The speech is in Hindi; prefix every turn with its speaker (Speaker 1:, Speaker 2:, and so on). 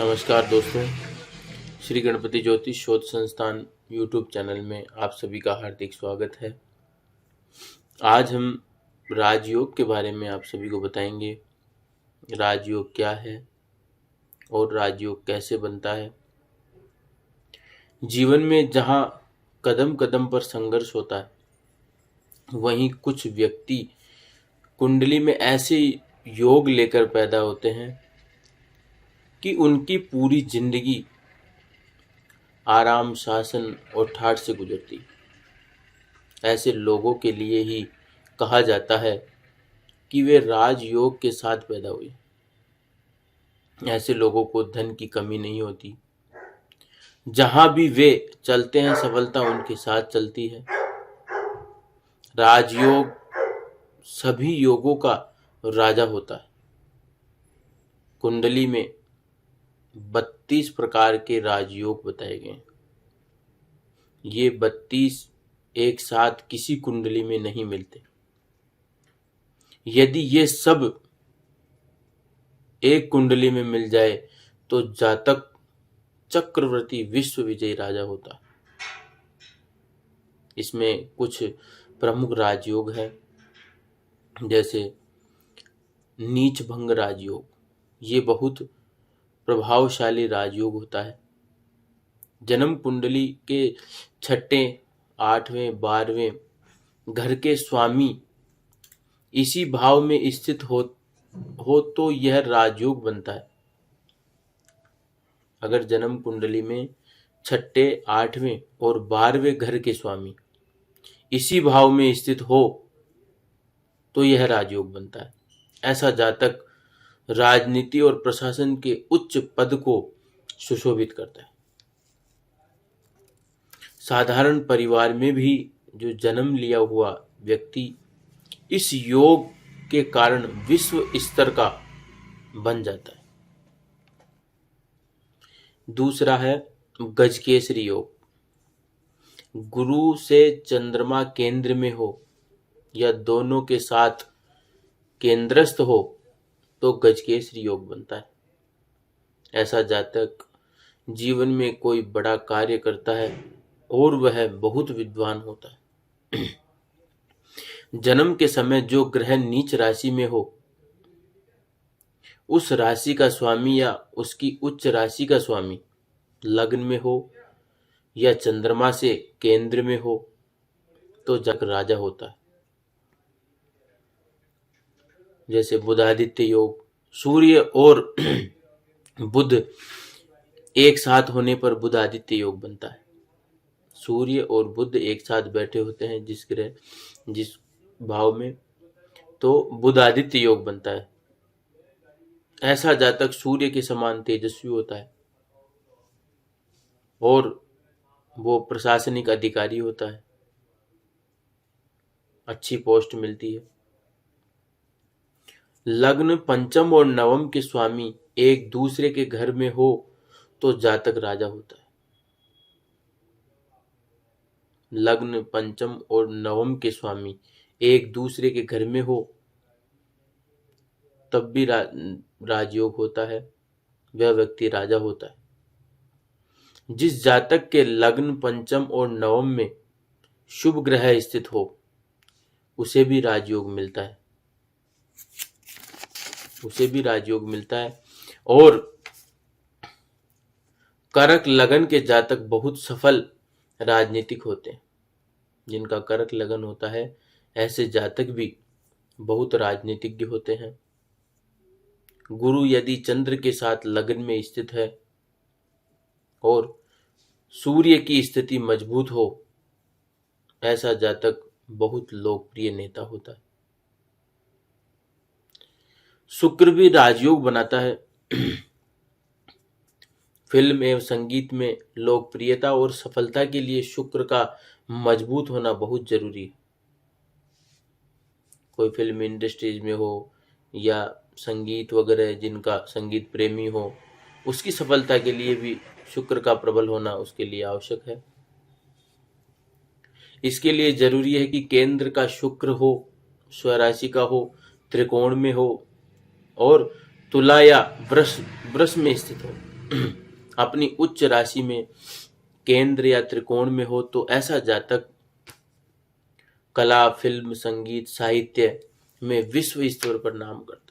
Speaker 1: नमस्कार दोस्तों, श्री गणपति ज्योतिष शोध संस्थान यूट्यूब चैनल में आप सभी का हार्दिक स्वागत है। आज हम राजयोग के बारे में आप सभी को बताएंगे। राजयोग क्या है और राजयोग कैसे बनता है। जीवन में जहाँ कदम कदम पर संघर्ष होता है, वहीं कुछ व्यक्ति कुंडली में ऐसे योग लेकर पैदा होते हैं कि उनकी पूरी जिंदगी आराम, शासन और ठाठ से गुजरती। ऐसे लोगों के लिए ही कहा जाता है कि वे राजयोग के साथ पैदा हुए। ऐसे लोगों को धन की कमी नहीं होती। जहां भी वे चलते हैं, सफलता उनके साथ चलती है। राजयोग सभी योगों का राजा होता है। कुंडली में 32 प्रकार के राजयोग बताए गए हैं। ये 32 एक साथ किसी कुंडली में नहीं मिलते। यदि ये सब एक कुंडली में मिल जाए तो जातक चक्रवर्ती विश्व विजयी राजा होता है। इसमें कुछ प्रमुख राजयोग है, जैसे नीच भंग राजयोग। ये बहुत प्रभावशाली राजयोग होता है। जन्म कुंडली के 6ठे, 8वें, 12वें घर के स्वामी इसी भाव में स्थित हो तो यह राजयोग बनता है। अगर जन्म कुंडली में 6ठे, 8वें और 12वें घर के स्वामी इसी भाव में स्थित हो तो यह राजयोग बनता है। ऐसा जातक राजनीति और प्रशासन के उच्च पद को सुशोभित करता है। साधारण परिवार में भी जो जन्म लिया हुआ व्यक्ति इस योग के कारण विश्व स्तर का बन जाता है। दूसरा है गजकेसरी योग। गुरु से चंद्रमा केंद्र में हो या दोनों के साथ केंद्रस्थ हो तो गजकेसरी योग बनता है। ऐसा जातक जीवन में कोई बड़ा कार्य करता है और वह बहुत विद्वान होता है। जन्म के समय जो ग्रह नीच राशि में हो, उस राशि का स्वामी या उसकी उच्च राशि का स्वामी लग्न में हो या चंद्रमा से केंद्र में हो तो जातक राजा होता है। जैसे बुधादित्य योग। सूर्य और बुध एक साथ होने पर बुधादित्य योग बनता है। सूर्य और बुध एक साथ बैठे होते हैं जिस भाव में, तो बुधादित्य योग बनता है। ऐसा जातक सूर्य के समान तेजस्वी होता है और वो प्रशासनिक अधिकारी होता है। अच्छी पोस्ट मिलती है। लग्न पंचम और नवम के स्वामी एक दूसरे के घर में हो तो जातक राजा होता है। लग्न पंचम और नवम के स्वामी एक दूसरे के घर में हो तब भी राजयोग होता है। वह व्यक्ति राजा होता है। जिस जातक के लग्न पंचम और नवम में शुभ ग्रह स्थित हो उसे भी राजयोग मिलता है। और कर्क लगन के जातक बहुत सफल राजनीतिक होते हैं। जिनका कर्क लगन होता है, ऐसे जातक भी बहुत राजनीतिज्ञ होते हैं। गुरु यदि चंद्र के साथ लगन में स्थित है और सूर्य की स्थिति मजबूत हो, ऐसा जातक बहुत लोकप्रिय नेता होता है। शुक्र भी राजयोग बनाता है। फिल्म एवं संगीत में लोकप्रियता और सफलता के लिए शुक्र का मजबूत होना बहुत जरूरी है। कोई फिल्म इंडस्ट्रीज में हो या संगीत वगैरह, जिनका संगीत प्रेमी हो, उसकी सफलता के लिए भी शुक्र का प्रबल होना उसके लिए आवश्यक है। इसके लिए जरूरी है कि केंद्र का शुक्र हो, स्वराशि का हो, त्रिकोण में हो और तुला या वृष में स्थित हो। अपनी उच्च राशि में केंद्र या त्रिकोण में हो तो ऐसा जातक कला, फिल्म, संगीत, साहित्य में विश्व स्तर पर नाम करता है।